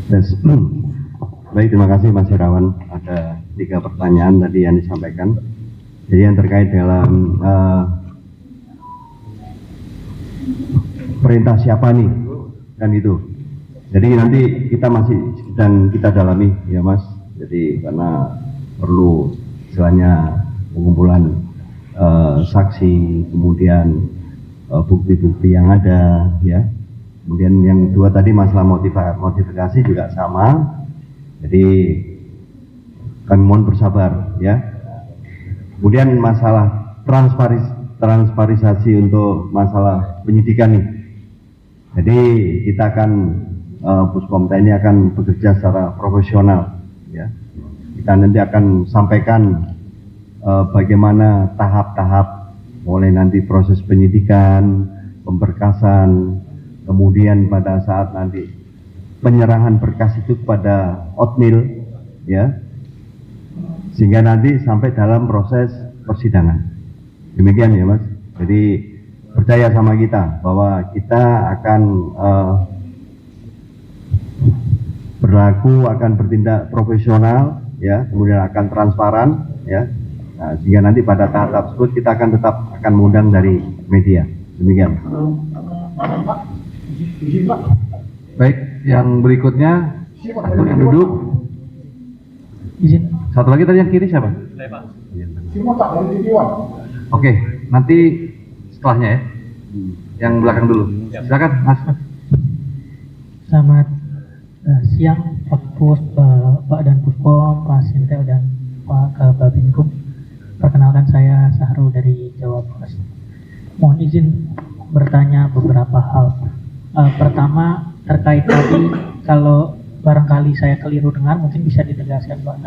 Yes. Baik, terima kasih Mas Herawan. Ada 3 pertanyaan tadi yang disampaikan. Jadi yang terkait dalam perintah siapa nih, kan itu. Jadi nanti kita masih sedang kita dalami ya Mas. Jadi karena perlu istilahnya pengumpulan saksi, kemudian bukti-bukti yang ada ya. Kemudian yang kedua tadi masalah modifikasi juga sama. Jadi kami mohon bersabar ya. Kemudian masalah transparisasi untuk masalah penyidikan nih. Jadi kita akan Puspom TNI akan bekerja secara profesional ya. Kita nanti akan sampaikan bagaimana tahap-tahap mulai nanti proses penyidikan, pemberkasan, kemudian pada saat nanti penyerahan berkas itu kepada Otmil ya, sehingga nanti sampai dalam proses persidangan. Demikian ya Mas. Jadi percaya sama kita bahwa kita akan akan bertindak profesional ya, kemudian akan transparan ya. Nah, sehingga nanti pada tahap tersebut kita akan tetap akan mengundang dari media. Demikian. Baik, yang berikutnya atau yang duduk. Izin. Satu lagi tadi yang kiri siapa? Oke, nanti setelahnya ya. Yang belakang dulu. Silakan, Mas. Selamat siang Pak dan Puspom, Pak Sintel dan Pak Babinkum. Perkenalkan saya Sahrul dari Jawa Pos. Mohon izin bertanya beberapa hal. Pertama terkait tadi, kalau barangkali saya keliru dengar mungkin bisa ditegaskan Pak.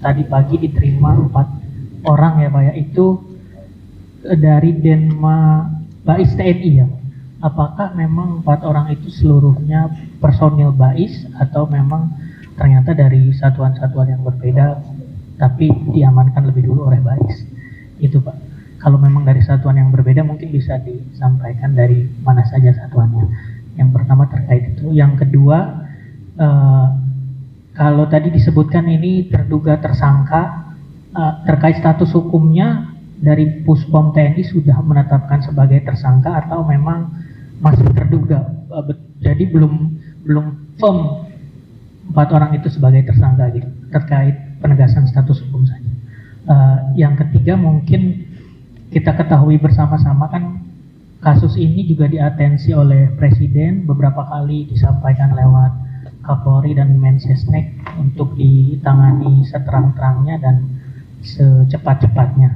Tadi pagi diterima 4 orang ya Pak ya, itu dari Denma Bais TNI ya. Apakah memang 4 orang itu seluruhnya personil Bais atau memang ternyata dari satuan-satuan yang berbeda tapi diamankan lebih dulu oleh Bais? Itu Pak. Kalau memang dari satuan yang berbeda mungkin bisa disampaikan dari mana saja satuannya. Yang pertama terkait itu. Yang kedua, kalau tadi disebutkan ini terduga tersangka, terkait status hukumnya dari Puspom TNI sudah menetapkan sebagai tersangka atau memang masih terduga? Jadi belum firm 4 orang itu sebagai tersangka gitu, terkait penegasan status hukum saja. Yang ketiga, mungkin kita ketahui bersama-sama kan kasus ini juga diatensi oleh Presiden, beberapa kali disampaikan lewat Kapolri dan Mensesnek untuk ditangani seterang-terangnya dan secepat-cepatnya.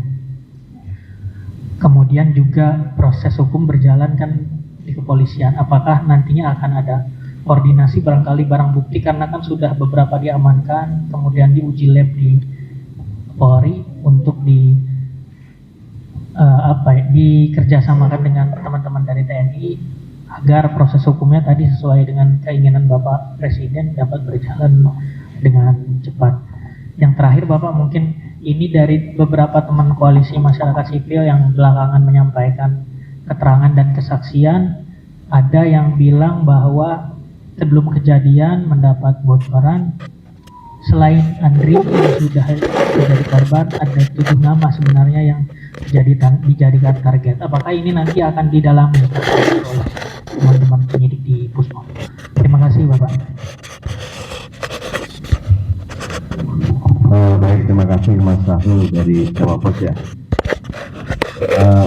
Kemudian juga proses hukum berjalan kan di kepolisian. Apakah nantinya akan ada koordinasi barangkali barang bukti, karena kan sudah beberapa diamankan, kemudian diuji lab di Polri untuk dikerjasamakan dengan teman-teman dari TNI agar proses hukumnya tadi sesuai dengan keinginan Bapak Presiden dapat berjalan dengan cepat. Yang terakhir Bapak, mungkin ini dari beberapa teman koalisi masyarakat sipil yang belakangan menyampaikan keterangan dan kesaksian, ada yang bilang bahwa sebelum kejadian mendapat bocoran selain Andri yang sudah menjadi korban, ada 7 nama sebenarnya yang dijadikan target. Apakah ini nanti akan didalami oleh teman-teman penyidik di Puspom? Terima kasih Bapak. Baik, terima kasih Mas Sahrul dari Jawa Pos ya.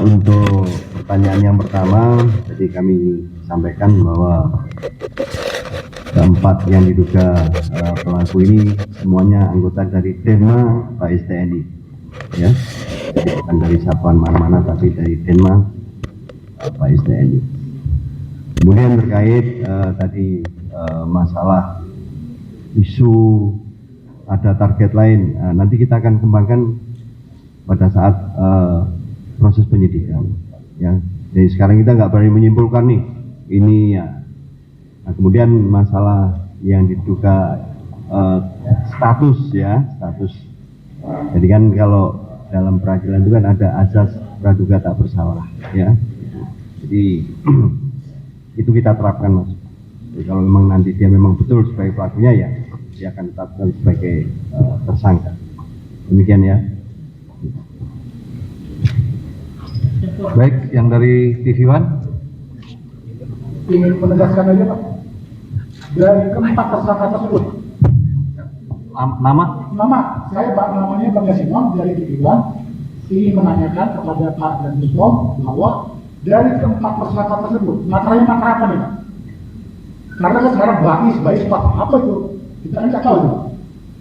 Untuk pertanyaan yang pertama, jadi kami sampaikan bahwa keempat yang diduga pelaku ini semuanya anggota dari Denma Bais TNI ya. Jadi bukan dari satuan mana-mana tapi dari Denma Bais TNI. Kemudian terkait tadi masalah isu ada target lain, nanti kita akan kembangkan pada saat proses penyidikan ya. Jadi sekarang kita nggak berani menyimpulkan nih ini ya. Nah, kemudian masalah yang diduga status. Jadi kan kalau dalam peradilan itu kan ada azas praduga tak bersalah ya. Jadi itu kita terapkan Mas. Jadi kalau memang nanti dia memang betul sebagai pelakunya, ya dia akan ditetapkan sebagai tersangka. Demikian ya. Baik, yang dari TV One. Ingin menegaskan aja Pak, dari keempat tersangka tersebut, Nama? saya Pak, namanya Bang Yasimon dari Tibuan, ingin menanyakan kepada Pak dan Puspom bahwa dari keempat tersangka tersebut, materainya mater apa nih Pak? Karena kan sekarang baik Pak, apa itu? Kita kan nggak tahu Pak.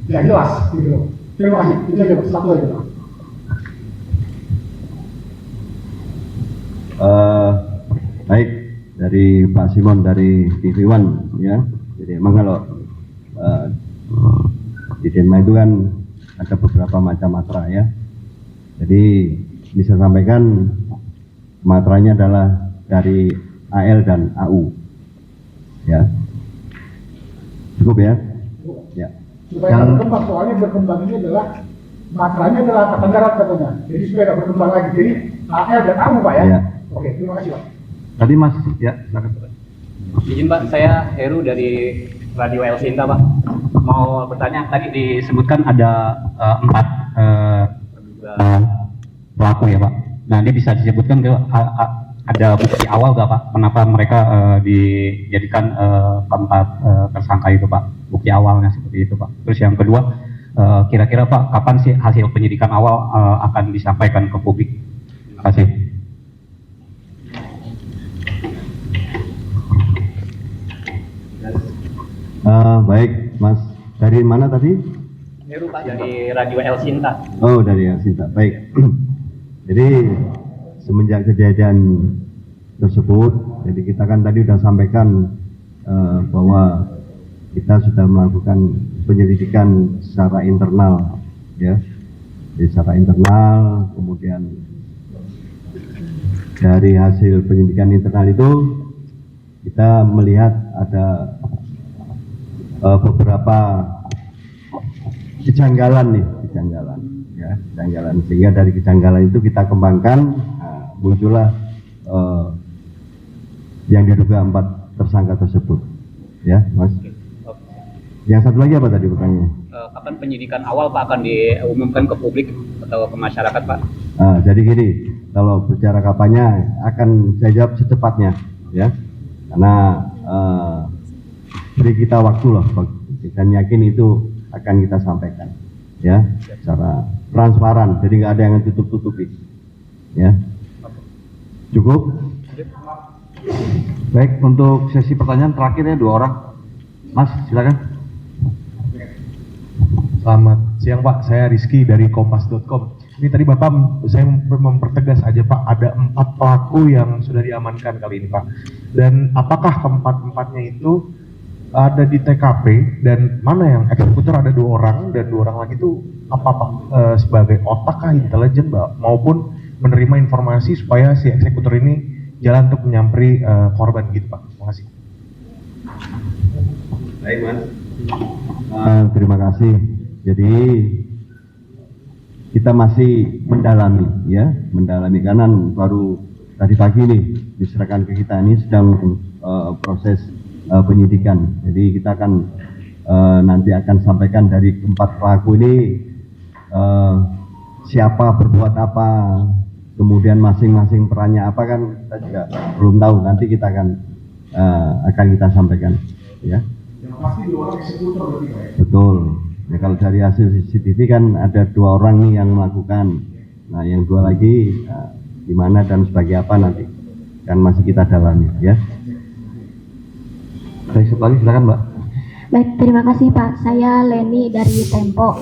Ya jelas, gitu loh. Terima kasih, itu aja Pak, satu aja Pak. Baik, dari Pak Simon dari TV One ya. Jadi emang kalau di Denmark itu kan ada beberapa macam matra ya. Jadi bisa sampaikan matranya adalah dari AL dan AU ya. Cukup ya? Ya. Supaya nggak berkembang, soalnya berkembang ini adalah matranya adalah angkatan darat katanya. Jadi supaya nggak berkembang lagi. Jadi AL dan AU Pak ya? Ya. Oke, terima kasih Pak. Tadi Mas, ya silakan. Izin Pak, saya Heru dari Radio El Sinta Pak. Mau bertanya, tadi disebutkan ada 4 pelaku ya Pak. Nah ini bisa disebutkan ada bukti awal nggak Pak? Kenapa mereka dijadikan keempat tersangka itu Pak? Bukti awalnya seperti itu Pak. Terus yang kedua, kira-kira Pak, kapan sih hasil penyidikan awal akan disampaikan ke publik? Terima kasih. Baik, Mas. Dari mana tadi? Heru Pak, dari Radio El Sinta. Oh, dari Sinta. Baik. Jadi semenjak kejadian tersebut, jadi kita kan tadi sudah sampaikan bahwa kita sudah melakukan penyelidikan secara internal, ya. Jadi secara internal, kemudian dari hasil penyelidikan internal itu kita melihat ada beberapa kejanggalan ya, sehingga dari kejanggalan itu kita kembangkan, muncullah yang diduga 4 tersangka tersebut, ya, Mas. Yang satu lagi apa tadi pertanyaannya? Kapan penyidikan awal Pak akan diumumkan ke publik atau ke masyarakat Pak? Jadi gini, kalau bicara kapannya akan saya jawab secepatnya, ya, karena beri kita waktu loh, dan yakin itu akan kita sampaikan, ya, secara transparan, jadi nggak ada yang tutup-tutupi, ya. Cukup? Baik, untuk sesi pertanyaan terakhir ya 2 orang. Mas, silakan. Selamat siang Pak, saya Rizky dari Kompas.com. Ini tadi Bapak, saya mempertegas aja Pak, ada 4 pelaku yang sudah diamankan kali ini Pak. Dan apakah keempat-empatnya itu ada di TKP, dan mana yang eksekutor ada 2 orang, dan 2 orang lagi itu apa Pak, sebagai otak kah, intelijen Pak, maupun menerima informasi supaya si eksekutor ini jalan untuk menyamperi korban gitu Pak. Terima kasih. Baik Mas, terima kasih. Jadi kita masih mendalami karena baru tadi pagi nih diserahkan ke kita, ini sedang proses penyidikan. Jadi kita akan nanti akan sampaikan dari 4 pelaku ini siapa berbuat apa, kemudian masing-masing perannya apa, kan kita juga belum tahu. Nanti kita akan kita sampaikan, ya. Yang pasti 2 orang eksekutor berarti Pak ya? Betul. Ya, kalau dari hasil CCTV kan ada 2 orang nih yang melakukan. Nah, yang 2 lagi di mana dan sebagai apa nanti kan masih kita dalami, ya. Baik, satu lagi silakan Mbak. Baik, terima kasih Pak. Saya Leni dari Tempo.